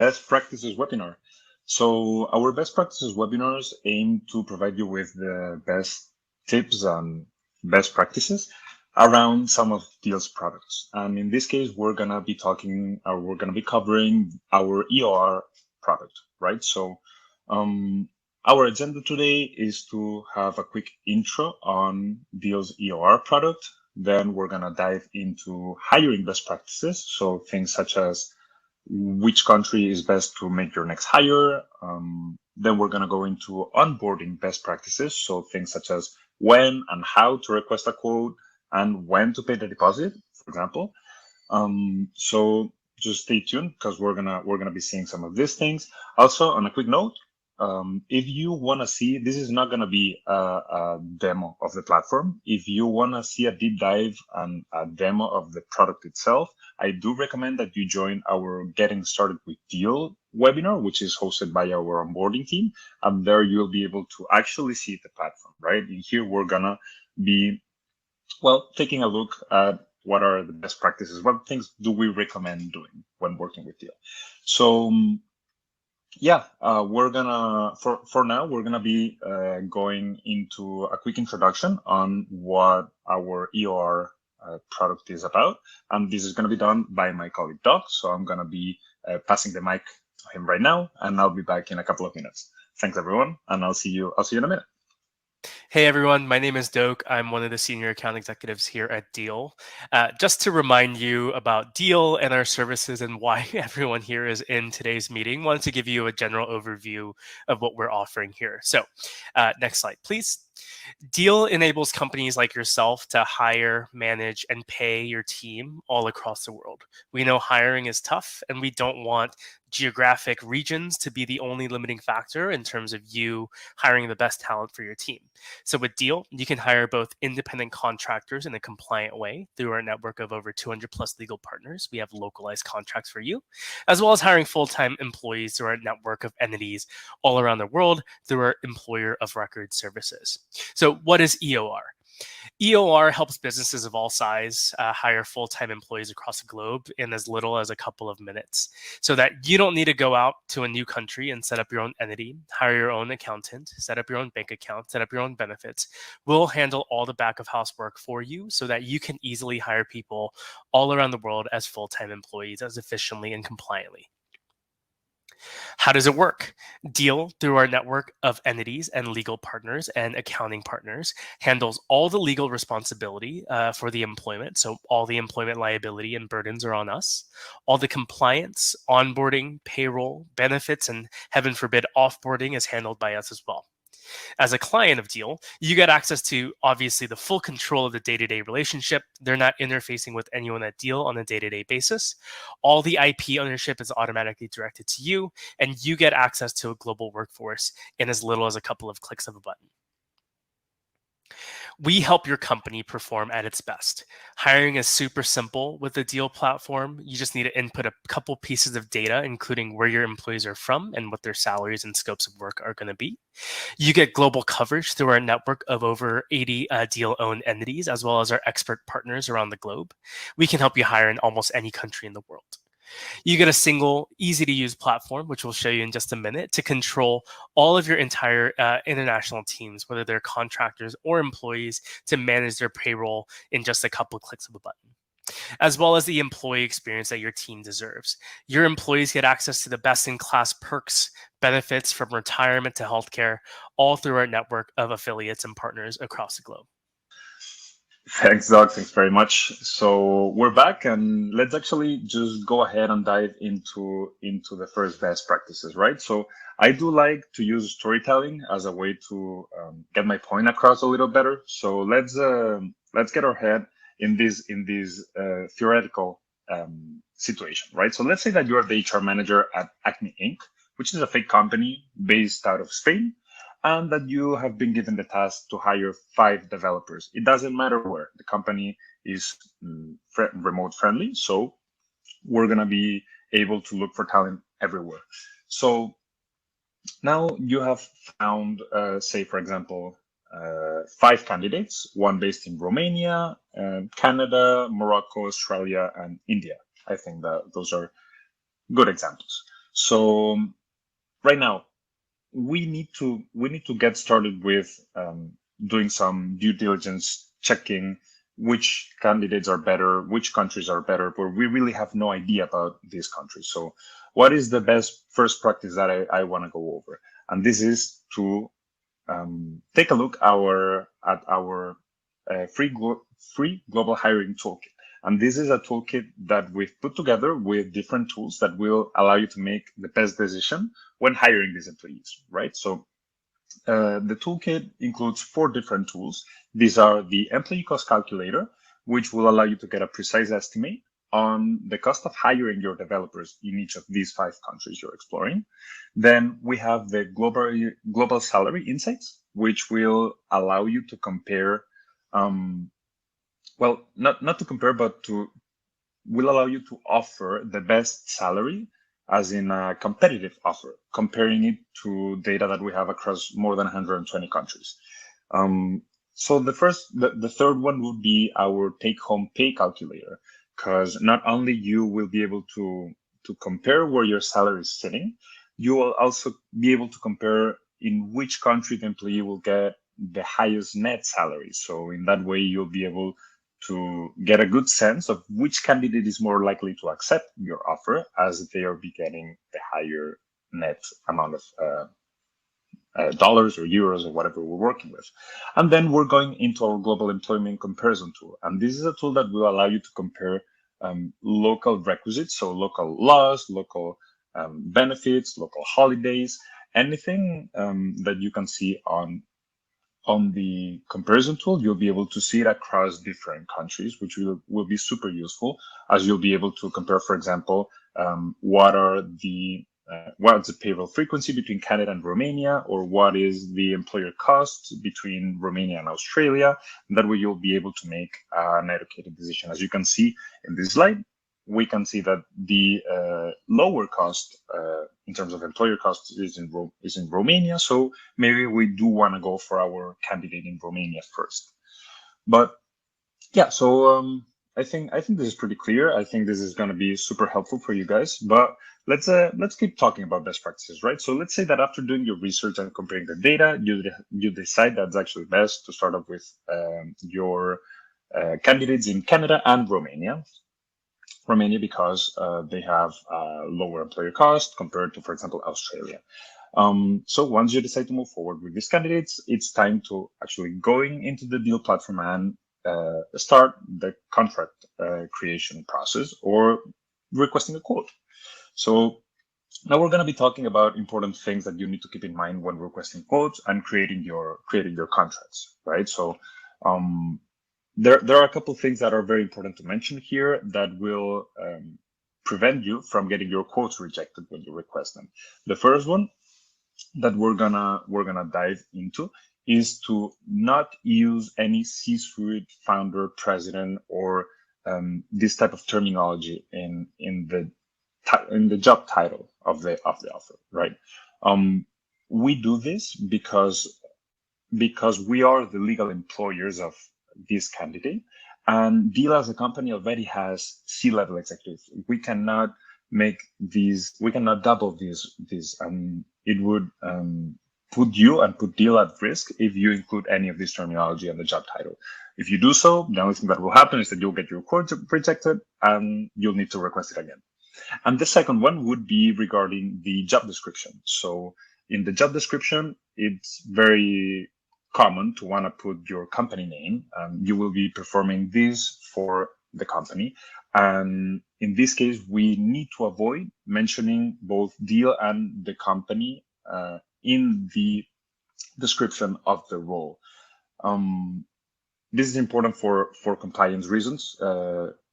Best Practices webinar. So our Best Practices webinars aim to provide you with the best tips and best practices around some of Deel's products. And in this case, we're gonna be covering our EOR product, right? So our agenda today is to have a quick intro on Deel's EOR product. Then we're gonna dive into hiring best practices. So things such as which country is best to make your next hire. Then we're going to go into onboarding best practices. So things such as when and how to request a quote and when to pay the deposit, for example. So just stay tuned because we're gonna be seeing some of these things. Also, on a quick note, if you want to see, this is not going to be a demo of the platform. If you want to see a deep dive and a demo of the product itself, I do recommend that you join our Getting Started with Deel webinar, which is hosted by our onboarding team. And there you'll be able to actually see the platform, right? And here we're going to be, well, taking a look at what are the best practices, what things do we recommend doing when working with Deel. So yeah, we're gonna for now we're gonna be going into a quick introduction on what our EOR product is about, and this is gonna be done by my colleague Doc. So I'm gonna be passing the mic to him right now, and I'll be back in a couple of minutes. Thanks everyone, and I'll see you in a minute. Hey everyone, my name is Doak. I'm one of the senior account executives here at Deel. Just to remind you about Deel and our services and why everyone here is in today's meeting, wanted to give you a general overview of what we're offering here. So next slide, please. Deel enables companies like yourself to hire, manage, and pay your team all across the world. We know hiring is tough, and we don't want geographic regions to be the only limiting factor in terms of you hiring the best talent for your team. So with Deel, you can hire both independent contractors in a compliant way through our network of over 200 plus legal partners. We have localized contracts for you, as well as hiring full-time employees through our network of entities all around the world through our employer of record services. So what is EOR? EOR helps businesses of all size hire full-time employees across the globe in as little as a couple of minutes, so that you don't need to go out to a new country and set up your own entity, hire your own accountant, set up your own bank account, set up your own benefits. We'll handle all the back of house work for you so that you can easily hire people all around the world as full-time employees as efficiently and compliantly. How does it work? Deel, through our network of entities and legal partners and accounting partners, handles all the legal responsibility for the employment. So all the employment liability and burdens are on us. All the compliance, onboarding, payroll, benefits, and heaven forbid, offboarding is handled by us as well. As a client of Deel, you get access to obviously the full control of the day-to-day relationship. They're not interfacing with anyone at Deel on a day-to-day basis. All the IP ownership is automatically directed to you, and you get access to a global workforce in as little as a couple of clicks of a button. We help your company perform at its best. Hiring is super simple with the Deel platform. You just need to input a couple pieces of data, including where your employees are from and what their salaries and scopes of work are going to be. You get global coverage through our network of over 80 Deel-owned entities, as well as our expert partners around the globe. We can help you hire in almost any country in the world. You get a single, easy-to-use platform, which we'll show you in just a minute, to control all of your entire international teams, whether they're contractors or employees, to manage their payroll in just a couple of clicks of a button, as well as the employee experience that your team deserves. Your employees get access to the best-in-class perks, benefits from retirement to healthcare, all through our network of affiliates and partners across the globe. Thanks, Doc. Thanks very much. So we're back, and let's actually just go ahead and dive into the first best practices, right? So I do like to use storytelling as a way to get my point across a little better. So let's get our head in this theoretical situation, right? So let's say that you're the HR manager at Acme Inc., which is a fake company based out of Spain, and that you have been given the task to hire 5 developers. It doesn't matter where. The company is remote friendly, so we're going to be able to look for talent everywhere. So now you have found, say, for example, 5 candidates, one based in Romania, Canada, Morocco, Australia, and India. I think that those are good examples. So right now, we need to get started with doing some due diligence, checking which candidates are better, which countries are better, but we really have no idea about these countries. So what is the best first practice that I want to go over? And this is to take a look at our free global hiring toolkit. And this is a toolkit that we've put together with different tools that will allow you to make the best decision when hiring these employees, right? So the toolkit includes 4 different tools. These are the employee cost calculator, which will allow you to get a precise estimate on the cost of hiring your developers in each of these 5 countries you're exploring. Then we have the global salary insights, which will allow you to compare, well, not to compare, but will allow you to offer the best salary as in a competitive offer, comparing it to data that we have across more than 120 countries. So the third one would be our take-home pay calculator, because not only you will be able to compare where your salary is sitting, you will also be able to compare in which country the employee will get the highest net salary. So in that way, you'll be able to get a good sense of which candidate is more likely to accept your offer, as they are be getting the higher net amount of dollars or euros or whatever we're working with. And then we're going into our global employment comparison tool. And this is a tool that will allow you to compare local requisites, so local laws, local benefits, local holidays, anything that you can see on the comparison tool. You'll be able to see it across different countries, which will be super useful, as you'll be able to compare, for example, what's the payroll frequency between Canada and Romania, or what is the employer cost between Romania and Australia. And that way you'll be able to make an educated decision. As you can see in this slide, we can see that the lower cost in terms of employer cost is in Romania. So maybe we do want to go for our candidate in Romania first. But yeah, so I think this is pretty clear. I think this is going to be super helpful for you guys. But let's keep talking about best practices, right? So let's say that after doing your research and comparing the data, you decide that's actually best to start off with your candidates in Canada and Romania. Romania because they have lower employer cost compared to, for example, Australia. So once you decide to move forward with these candidates, it's time to actually going into the Deel platform and start the contract creation process or requesting a quote. So now we're going to be talking about important things that you need to keep in mind when requesting quotes and creating your contracts, right? So there are a couple of things that are very important to mention here that will prevent you from getting your quotes rejected when you request them. The first one that we're gonna dive into is to not use any C-suite founder, president, or this type of terminology in the job title of the offer, right? We do this because we are the legal employers of this candidate, and Deel as a company already has C-level executives. We cannot double these. It would put you and put Deel at risk if you include any of this terminology in the job title. If you do so, the only thing that will happen is that you'll get your quote rejected and you'll need to request it again. And the second one would be regarding the job description. So in the job description, it's very common to want to put your company name. You will be performing this for the company. And in this case, we need to avoid mentioning both Deel and the company in the description of the role. This is important for compliance reasons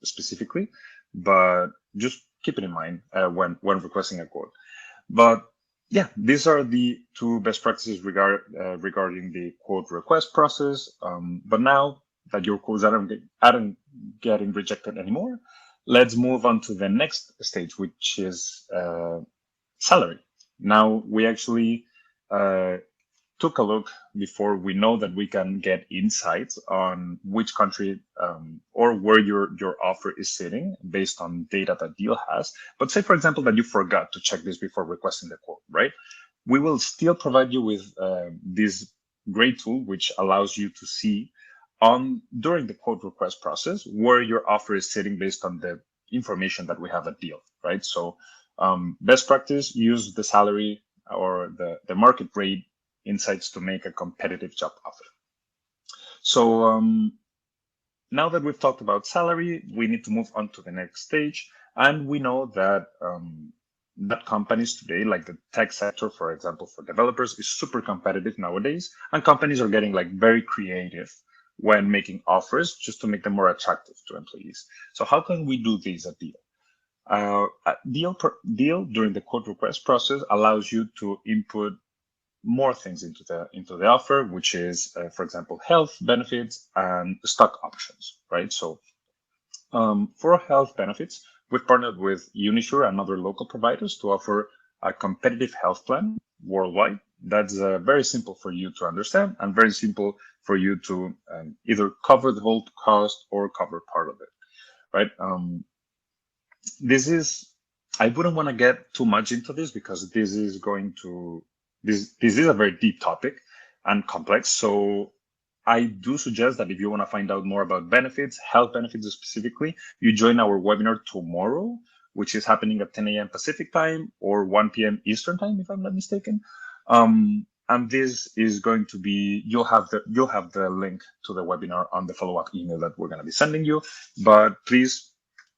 specifically, but just keep it in mind when requesting a quote. But yeah, these are the 2 best practices regarding the quote request process. But now that your quotes aren't getting rejected anymore, let's move on to the next stage, which is salary. Now we actually took a look before, we know that we can get insights on which country or where your offer is sitting based on data that Deel has. But say, for example, that you forgot to check this before requesting the quote, right? We will still provide you with this great tool, which allows you to see during the quote request process where your offer is sitting based on the information that we have at Deel, right? So best practice, use the salary or the market rate insights to make a competitive job offer. So now that we've talked about salary, we need to move on to the next stage. And we know that that companies today, like the tech sector, for example, for developers, is super competitive nowadays. And companies are getting like very creative when making offers just to make them more attractive to employees. So how can we do this at Deel? Deel during the quote request process allows you to input more things into the offer, which is, for example, health benefits and stock options, right? So for health benefits, we've partnered with Unisure and other local providers to offer a competitive health plan worldwide. That's very simple for you to understand and very simple for you to either cover the whole cost or cover part of it, right? I wouldn't want to get too much into this because this is a very deep topic and complex. So I do suggest that if you want to find out more about benefits, health benefits specifically, you join our webinar tomorrow, which is happening at 10 a.m. Pacific time or 1 p.m. Eastern time, if I'm not mistaken. And this is going to be, you'll have the link to the webinar on the follow-up email that we're going to be sending you. But please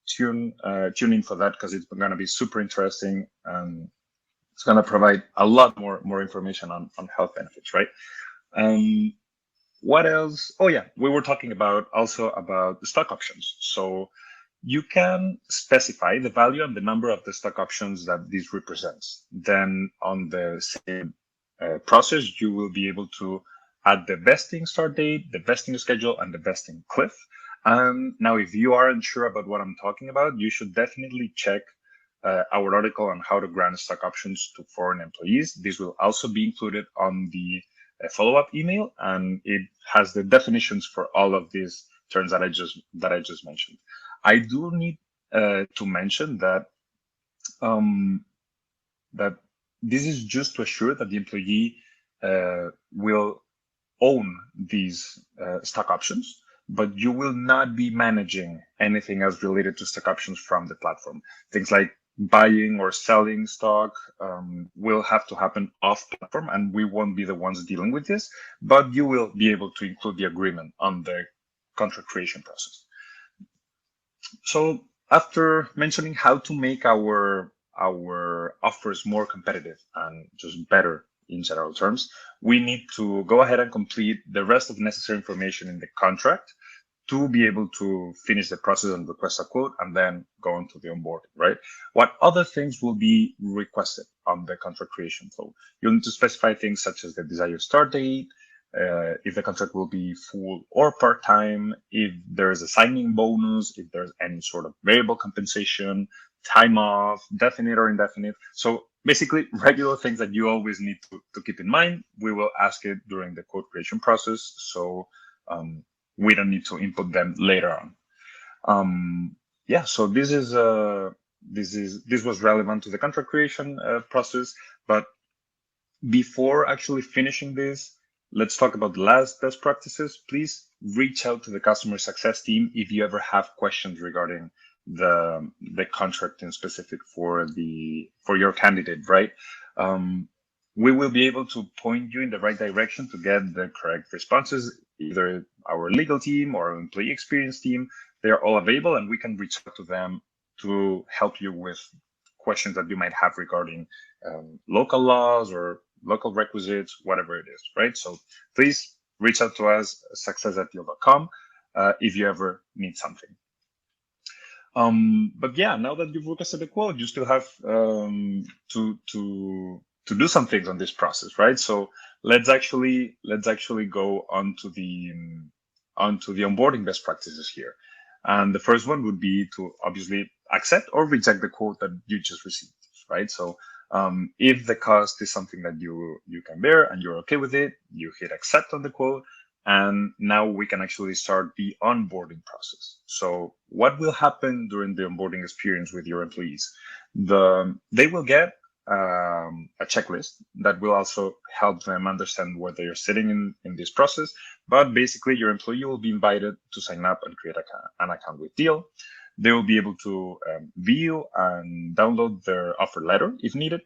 tune in for that because it's going to be super interesting. It's going to provide a lot more information on health benefits, right? What else? Oh yeah, we were talking also about the stock options. So you can specify the value and the number of the stock options that this represents. Then on the same process, you will be able to add the vesting start date, the vesting schedule, and the vesting cliff. Now, if you are unsure about what I'm talking about, you should definitely check our article on how to grant stock options to foreign employees. This will also be included on the follow-up email, and it has the definitions for all of these terms that I just mentioned. I do need to mention that that this is just to assure that the employee will own these stock options, but you will not be managing anything else related to stock options from the platform. Things like buying or selling stock will have to happen off platform, and we won't be the ones dealing with this, but you will be able to include the agreement on the contract creation process. So after mentioning how to make our offers more competitive and just better in general terms, we need to go ahead and complete the rest of the necessary information in the contract to be able to finish the process and request a quote and then go on to the onboarding, right? What other things will be requested on the contract creation flow? You'll need to specify things such as the desired start date, if the contract will be full or part-time, if there's a signing bonus, if there's any sort of variable compensation, time off, definite or indefinite. So basically regular things that you always need to keep in mind. We will ask it during the quote creation process. So we don't need to input them later on. Yeah, so this was relevant to the contract creation process. But before actually finishing this, let's talk about the last best practices. Please reach out to the customer success team if you ever have questions regarding the contract in specific for your candidate, right? We will be able to point you in the right direction to get the correct responses. Either our legal team or our employee experience team, they are all available, and we can reach out to them to help you with questions that you might have regarding local laws or local requisites, whatever it is, right? So please reach out to us, success@deel.com, if you ever need something. But yeah, now that you've requested a quote, you still have to do some things on this process, right? So let's actually go onto the onboarding best practices here. And the first one would be to obviously accept or reject the quote that you just received, right? So If the cost is something that you can bear and you're okay with it, you hit accept on the quote, and now we can actually start the onboarding process. So what will happen during the onboarding experience with your employees? They will get a checklist that will also help them understand where they are sitting in this process. But basically, your employee will be invited to sign up and create an account with Deel. They will be able to view and download their offer letter if needed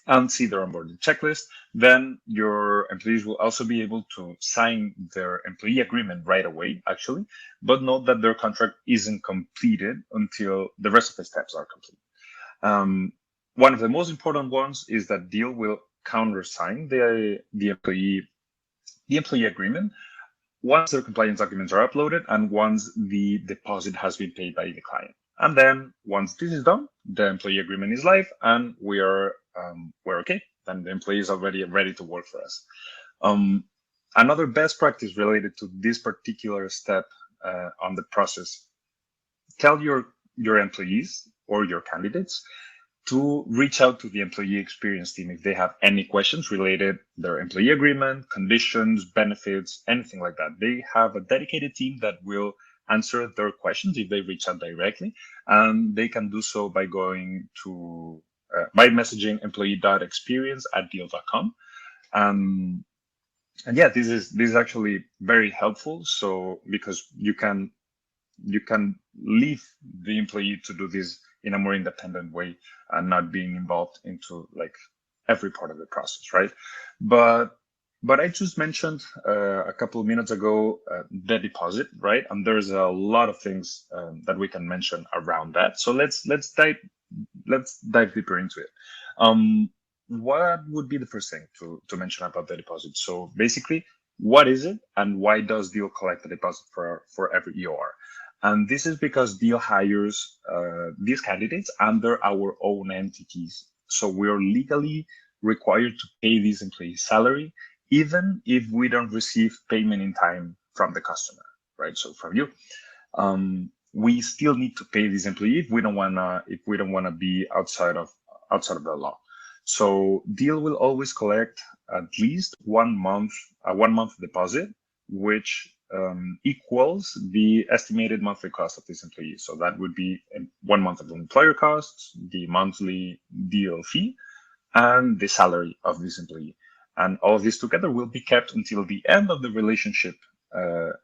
and see their onboarding checklist. Then your employees will also be able to sign their employee agreement right away, actually, but note that their contract isn't completed until the rest of the steps are complete. One of the most important ones is that Deel will countersign the employee agreement once their compliance documents are uploaded and once the deposit has been paid by the client. And then once this is done, the employee agreement is live and we're okay. Then the employee is already ready to work for us. Another best practice related to this particular step on the process: tell your employees or your candidates to reach out to the employee experience team if they have any questions related to their employee agreement, conditions, benefits, anything like that. They have a dedicated team that will answer their questions if they reach out directly, and they can do so by going to by messaging employee.experience@deel.com. And yeah, this is actually very helpful. So because you can leave the employee to do this in a more independent way and not being involved into like every part of the process, right? But I just mentioned a couple of minutes ago the deposit, right? And there's a lot of things that we can mention around that. So let's dive deeper into it. What would be the first thing to mention about the deposit? So basically, what is it and why does Deel collect the deposit for every EOR? And this is because Deel hires these candidates under our own entities. So we're legally required to pay these employees' salary, even if we don't receive payment in time from the customer, right? So from you, we still need to pay these employees if we don't wanna be outside of the law. So Deel will always collect at least 1 month, a 1 month deposit, which equals the estimated monthly cost of this employee. So that would be 1 month of the employer costs, the monthly Deel fee, and the salary of this employee. And all of this together will be kept until the end of the relationship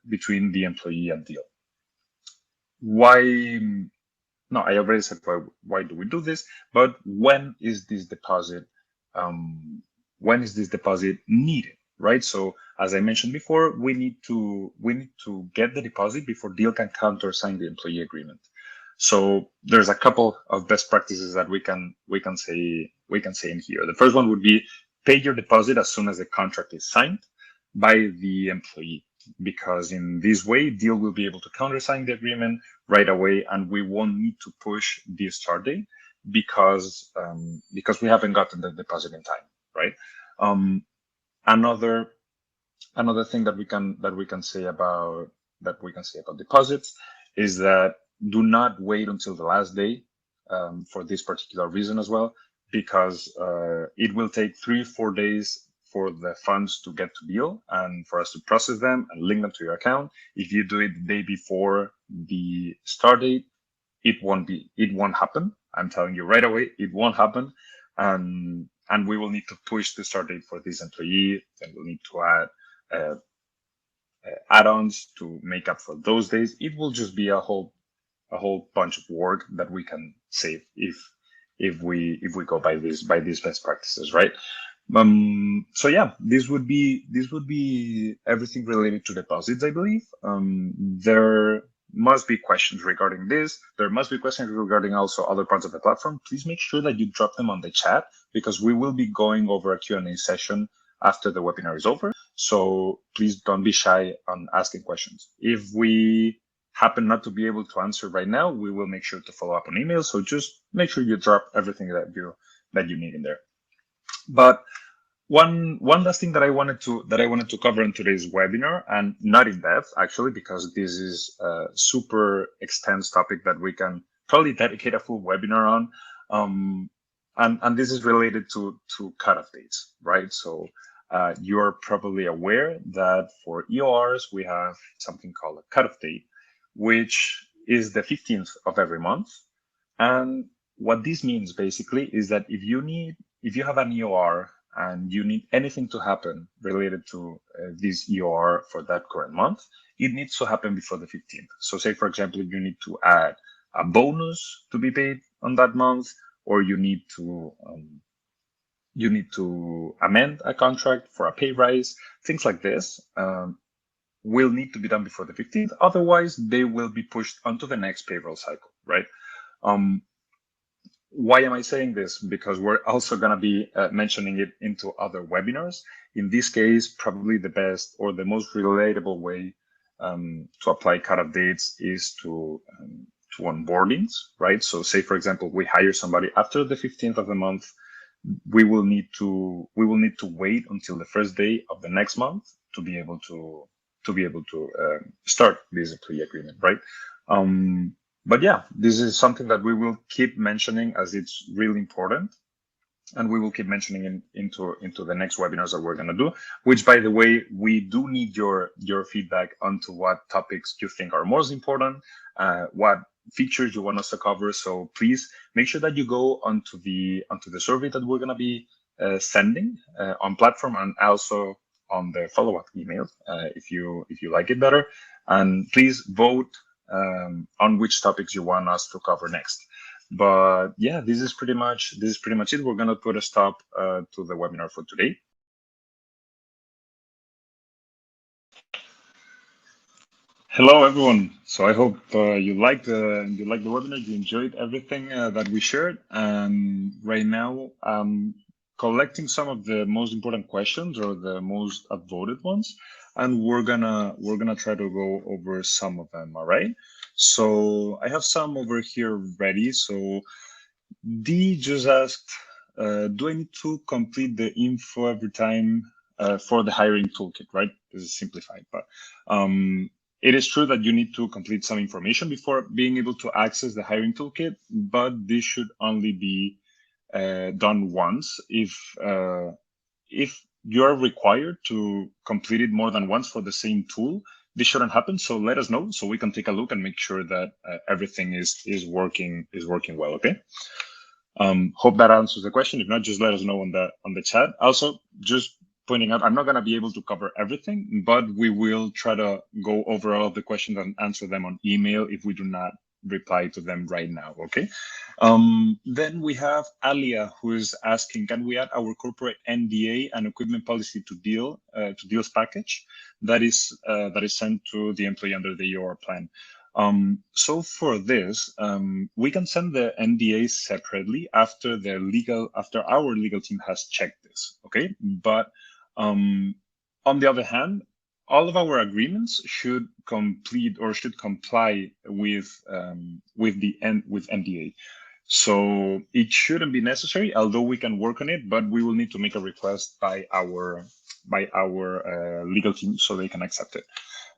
between the employee and Deel. Why? No, I already said why do we do this, but when is this deposit needed, right? So as I mentioned before, we need to get the deposit before Deel can countersign the employee agreement. So there's a couple of best practices that we can say in here. The first one would be pay your deposit as soon as the contract is signed by the employee, because in this way Deel will be able to countersign the agreement right away, and we won't need to push the start date because we haven't gotten the deposit in time, right? Another thing that we can say about deposits is that do not wait until the last day for this particular reason as well, because it will take 3-4 days for the funds to get to Deel and for us to process them and link them to your account. If you do it the day before the start date, it won't happen. I'm telling you right away, it won't happen. And we will need to push the start date for this employee, and we'll need to add add-ons to make up for those days. It will just be a whole bunch of work that we can save if we go by these best practices, right? So yeah, this would be everything related to deposits, I believe. There must be questions regarding this. There must be questions regarding also other parts of the platform. Please make sure that you drop them on the chat, because we will be going over a Q&A session after the webinar is over. So please don't be shy on asking questions. If we happen not to be able to answer right now, we will make sure to follow up on email. So just make sure you drop everything that you need in there. But one last thing that I wanted to cover in today's webinar, and not in depth actually, because this is a super extensive topic that we can probably dedicate a full webinar on. and this is related to cutoff dates, right? So you're probably aware that for EORs, we have something called a cutoff date, which is the 15th of every month. And what this means basically is that if you have an EOR and you need anything to happen related to this EOR for that current month, it needs to happen before the 15th. So say, for example, you need to add a bonus to be paid on that month, or you need to amend a contract for a pay rise, things like this. Will need to be done before the 15th. Otherwise, they will be pushed onto the next payroll cycle, right? Why am I saying this? Because we're also going to be mentioning it into other webinars. In this case, probably the best or the most relatable way to apply cutoff dates is to onboardings, right? So say, for example, we hire somebody after the 15th of the month, we will need to wait until the first day of the next month to be able to start this employee agreement, right? But yeah, this is something that we will keep mentioning as it's really important, and we will keep mentioning into the next webinars that we're going to do. Which, by the way, we do need your feedback onto what topics you think are most important, what features you want us to cover. So please make sure that you go onto the survey that we're going to be sending on platform, and also on the follow-up email if you like it better, and please vote on which topics you want us to cover next. But yeah, this is pretty much it. We're going to put a stop to the webinar for today. Hello, everyone. So I hope you liked the webinar. You enjoyed everything that we shared. And right now, I'm collecting some of the most important questions or the most upvoted ones, and we're gonna try to go over some of them. All right. So I have some over here ready. So Dee just asked, do I need to complete the info every time for the hiring toolkit? Right. This is simplified, but it is true that you need to complete some information before being able to access the hiring toolkit, but this should only be done once. If you're required to complete it more than once for the same tool, this shouldn't happen. So let us know so we can take a look and make sure that everything is working well. Okay. Hope that answers the question. If not, just let us know on the chat. Also, just pointing out, I'm not going to be able to cover everything, but we will try to go over all of the questions and answer them on email if we do not reply to them right now. Okay. Then we have Alia, who is asking, can we add our corporate NDA and equipment policy to Deel's package that is sent to the employee under the EOR plan? So for this, we can send the NDA separately after our legal team has checked this. Okay, but on the other hand, all of our agreements should comply with NDA. So it shouldn't be necessary, although we can work on it, but we will need to make a request by our legal team so they can accept it.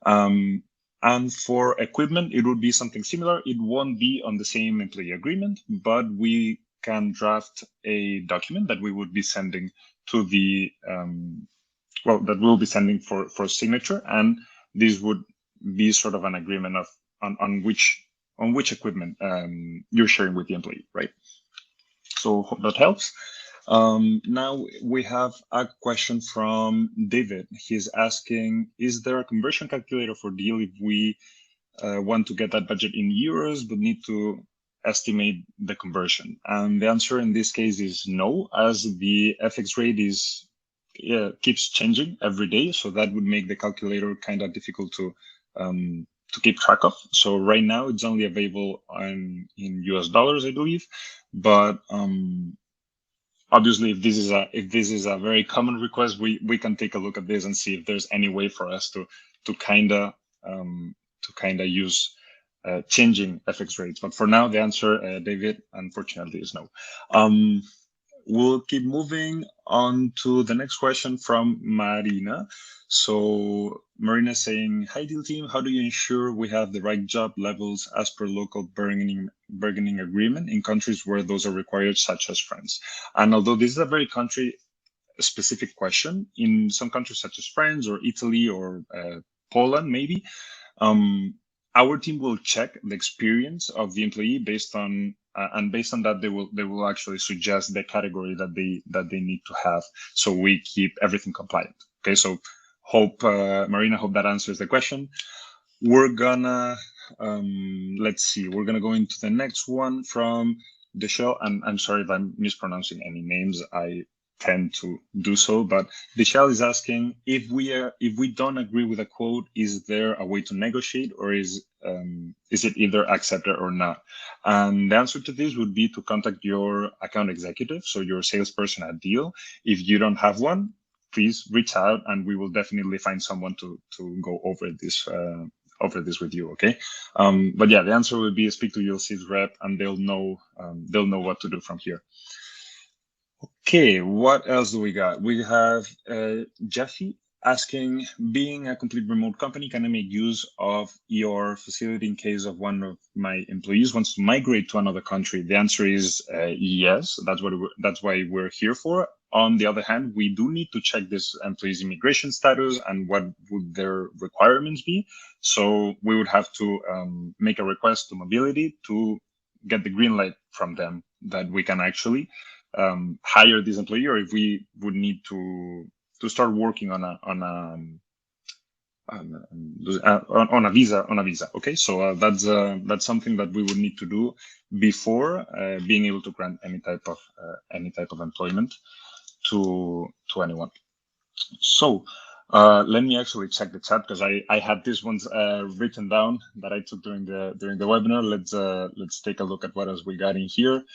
And for equipment, it would be something similar. It won't be on the same employee agreement, but we can draft a document that we would be sending to the that we'll be sending for signature, and this would be sort of an agreement on which equipment you're sharing with the employee, right? So hope that helps. Now we have a question from David. He's asking, is there a conversion calculator for Deel if we want to get that budget in euros but need to estimate the conversion? And the answer in this case is no, as the FX rate keeps changing every day. So that would make the calculator kind of difficult to keep track of. So right now it's only available in US dollars, I believe. But obviously, if this is a very common request, we can take a look at this and see if there's any way for us to kind of use changing FX rates. But for now, the answer, David, unfortunately, is no. we'll keep moving on to the next question from Marina. So Marina saying, "Hi Deel team, how do you ensure we have the right job levels as per local bargaining agreement in countries where those are required, such as France?" And although this is a very country specific question, in some countries such as France or Italy or Poland, maybe, our team will check the experience of the employee based on and based on that they will actually suggest the category that they need to have, so we keep everything compliant. Okay, so hope Marina, hope that answers the question. We're gonna let's see, we're gonna go into the next one from Deel, and I'm sorry if I'm mispronouncing any names. I tend to do so, but Deel is asking, if we don't agree with a quote, is there a way to negotiate, or is it either accepted or not? And the answer to this would be to contact your account executive, so your salesperson at Deel. If you don't have one, please reach out, and we will definitely find someone to go over this with you. Okay, but yeah, the answer would be speak to your sales rep, and they'll know what to do from here. Okay, what else do we got? We have Jeffy asking, being a complete remote company, can I make use of EOR facility in case of one of my employees wants to migrate to another country? The answer is yes. That's why we're here for. On the other hand, we do need to check this employee's immigration status and what would their requirements be. So we would have to make a request to mobility to get the green light from them that we can actually hire this employee, or if we would need to start working on a visa. Okay, so that's something that we would need to do before being able to grant any type of employment to anyone. So let me actually check the chat, because I had these ones written down that I took during the webinar. Let's take a look at what else we got in here.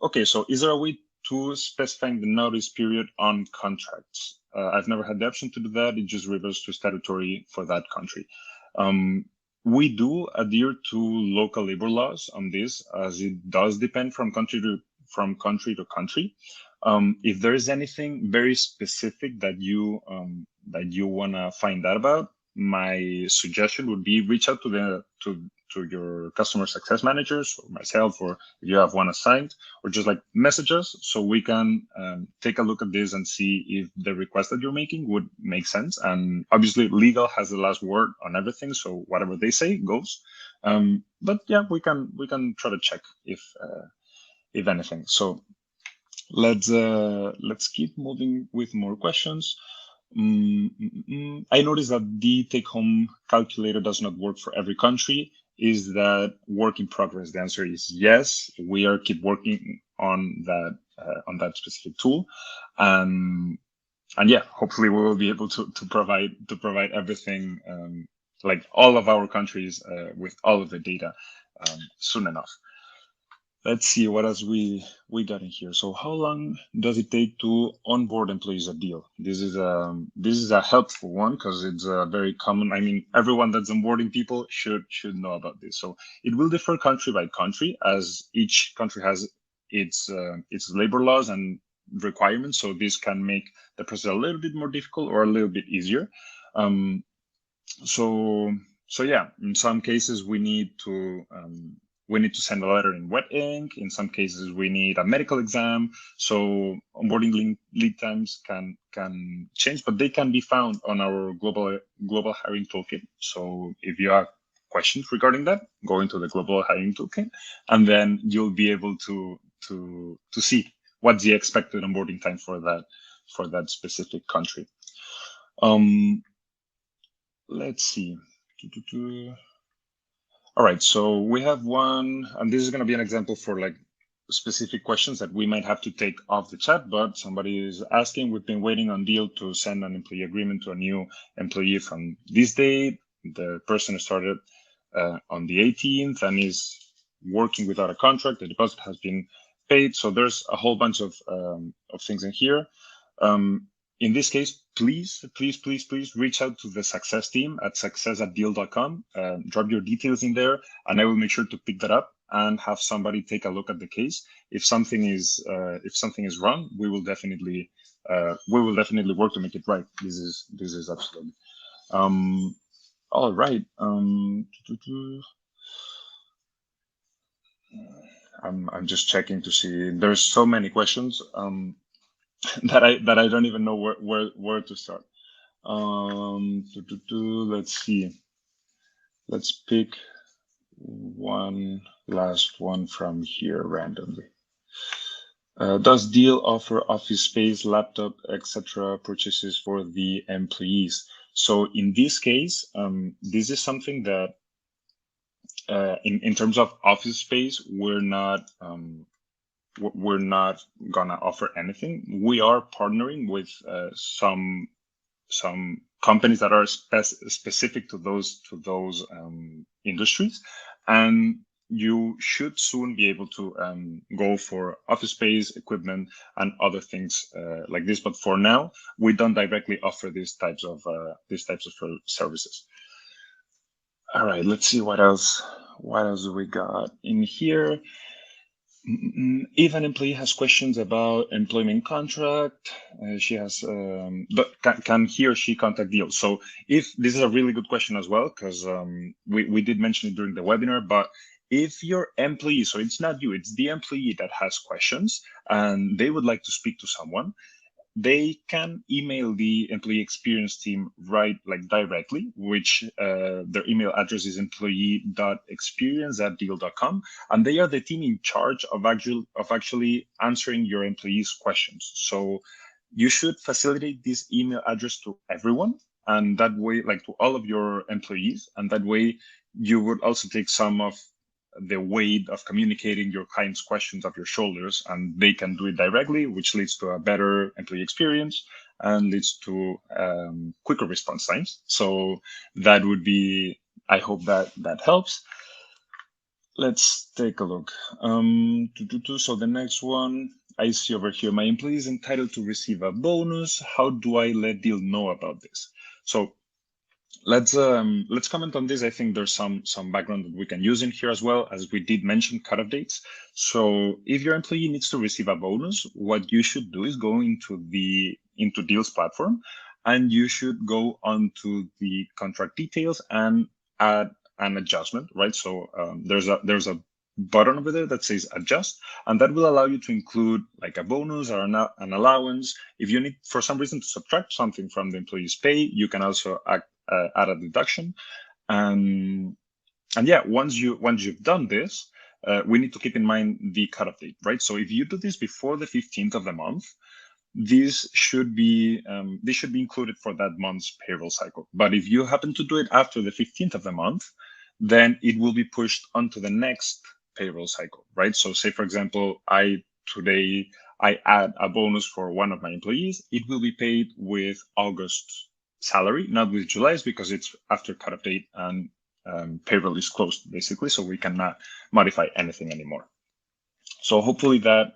Okay, so is there a way to specify the notice period on contracts? I've never had the option to do that. It just reverts to statutory for that country. We do adhere to local labor laws on this, as it does depend from country to country. If there is anything very specific that you want to find out about, my suggestion would be reach out to your customer success managers, or myself, or if you have one assigned, or just like message us so we can take a look at this and see if the request that you're making would make sense. And obviously legal has the last word on everything, so whatever they say goes. But yeah, we can try to check if anything. So let's keep moving with more questions. I noticed that the take-home calculator does not work for every country. Is that work in progress? The answer is yes. We are keep working on that specific tool, and yeah, hopefully we will be able to provide everything, like all of our countries, with all of the data soon enough. Let's see what else we got in here. So how long does it take to onboard employees at Deel? This is a helpful one, because it's very common. I mean, everyone that's onboarding people should know about this. So it will differ country by country, as each country has its labor laws and requirements. So this can make the process a little bit more difficult or a little bit easier. So yeah, in some cases we need to send a letter in wet ink. In some cases, we need a medical exam. So onboarding lead times can change, but they can be found on our global hiring toolkit. So if you have questions regarding that, go into the global hiring toolkit, and then you'll be able to see what's the expected onboarding time for that specific country. Let's see. All right, so we have one, and this is going to be an example for like specific questions that we might have to take off the chat, but somebody is asking, we've been waiting on Deel to send an employee agreement to a new employee from this date. The person started on the 18th and is working without a contract. The deposit has been paid. So there's a whole bunch of things in here. In this case, please reach out to the success team at success@deel.com. Drop your details in there, and I will make sure to pick that up and have somebody take a look at the case. If something is wrong, we will definitely work to make it right. This is absolutely. All right. I'm just checking to see. There's so many questions that I don't even know where to start. Let's see. Let's pick one last one from here randomly. Does Deel offer office space, laptop, etc. purchases for the employees? So in this case, this is something that in terms of office space, we're not gonna offer anything. We are partnering with some companies that are specific to those industries, and you should soon be able to go for office space, equipment, and other things like this. But for now, we don't directly offer these types of services. All right, let's see what else we got in here. If an employee has questions about employment contract, she has, can he or she contact Deel? So if this is a really good question as well, because we did mention it during the webinar, but if your employee, so it's not you, it's the employee that has questions and they would like to speak to someone, they can email the employee experience team directly, which their email address is employee.experience@deel.com, and they are the team in charge of actually answering your employees' questions. So you should facilitate this email address to everyone, and that way, like to all of your employees, and that way you would also take some of the weight of communicating your client's questions off your shoulders, and they can do it directly, which leads to a better employee experience and leads to quicker response times. So that would be, I hope that helps. Let's take a look. So the next one I see over here, my employee is entitled to receive a bonus. How do I let Deel know about this? So let's comment on this. I think there's some background that we can use in here as well, as we did mention cutoff dates. So if your employee needs to receive a bonus, what you should do is go into Deel's platform, and you should go onto the contract details and add an adjustment, right? So there's a button over there that says adjust, and that will allow you to include like a bonus or an allowance. If you need for some reason to subtract something from the employee's pay, you can also add a deduction. And yeah, once you've done this, we need to keep in mind the cutoff date, right? So if you do this before the 15th of the month, this should be included for that month's payroll cycle. But if you happen to do it after the 15th of the month, then it will be pushed onto the next payroll cycle, right? So say, for example, today I add a bonus for one of my employees, it will be paid with August salary, not with July's, because it's after cutoff date and payroll is closed, basically, so we cannot modify anything anymore. So hopefully that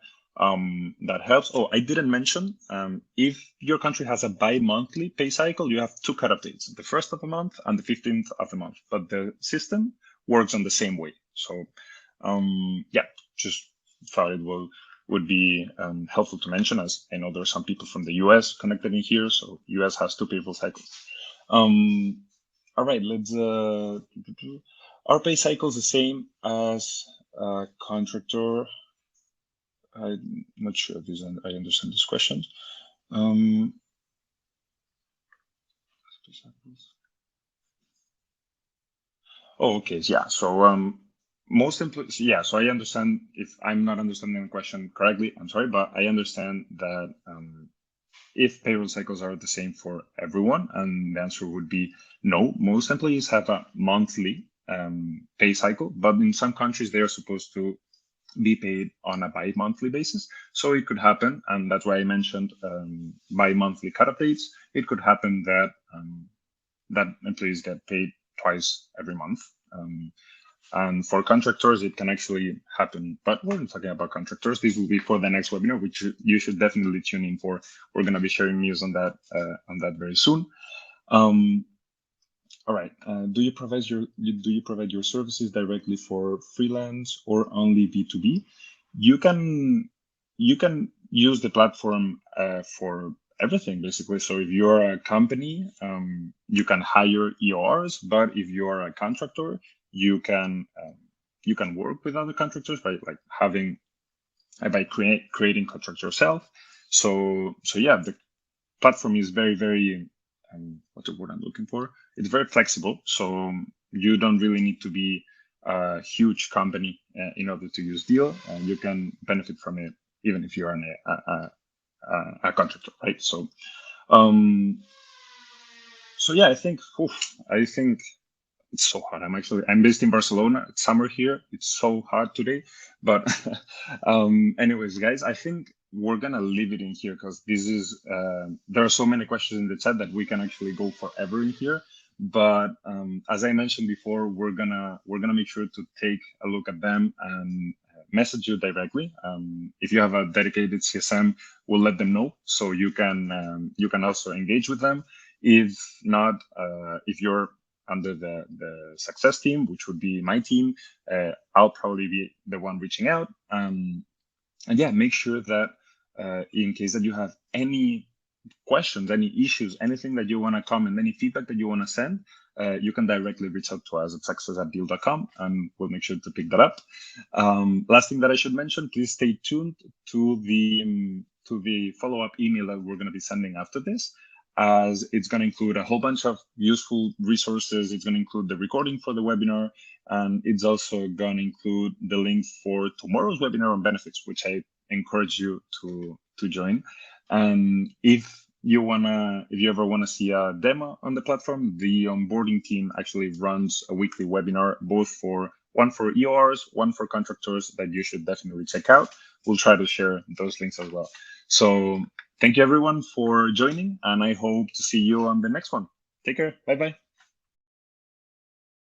helps. Oh, I didn't mention, if your country has a bi-monthly pay cycle, you have two cutoff dates, the 1st of the month and the 15th of the month, but the system works on the same way. So yeah, just thought it would be helpful to mention, as I know there are some people from the US connected in here, so US has two payroll cycles. All right, let's our pay cycle is the same as contractor. I'm not sure if I understand this question. Oh, okay, yeah. So most employees, yeah. So I understand. If I'm not understanding the question correctly, I'm sorry, but I understand that if payroll cycles are the same for everyone, and the answer would be no. Most employees have a monthly pay cycle, but in some countries they are supposed to be paid on a bi-monthly basis. So it could happen, and that's why I mentioned bi-monthly cutoff dates. It could happen that that employees get paid twice every month. And for contractors, it can actually happen, but we're not talking about contractors. This will be for the next webinar, which you should definitely tune in for. We're going to be sharing news on that very soon. All right. Do you provide your services directly for freelance or only B2B? You can you can use the platform for everything basically. So if you're a company, you can hire EORs, but if you are a contractor, you can work with other contractors by like having by creating contracts yourself. So yeah, the platform is very what's the word I'm looking for? It's very flexible, so you don't really need to be a huge company in order to use Deel, and you can benefit from it even if you are a contractor, right? Um, so yeah, I think it's so hot. I'm based in Barcelona. It's summer here. It's so hot today. But anyways, guys, I think we're gonna leave it in here because this is there are so many questions in the chat that we can actually go forever in here. But as I mentioned before, we're gonna make sure to take a look at them and message you directly. If you have a dedicated CSM, we'll let them know so you can also engage with them. If not, if you're under the success team, which would be my team, I'll probably be the one reaching out. And yeah, make sure that in case that you have any questions, any issues, anything that you want to comment, any feedback that you want to send, you can directly reach out to us at success@deel.com and we'll make sure to pick that up. Last thing that I should mention, please stay tuned to the follow-up email that we're going to be sending after this, as it's going to include a whole bunch of useful resources. It's going to include the recording for the webinar, and it's also going to include the link for tomorrow's webinar on benefits, which I encourage you to join. And if you ever wanna see a demo on the platform, the onboarding team actually runs a weekly webinar, one for EORs, one for contractors, that you should definitely check out. We'll try to share those links as well. So thank you everyone for joining, and I hope to see you on the next one. Take care. Bye bye.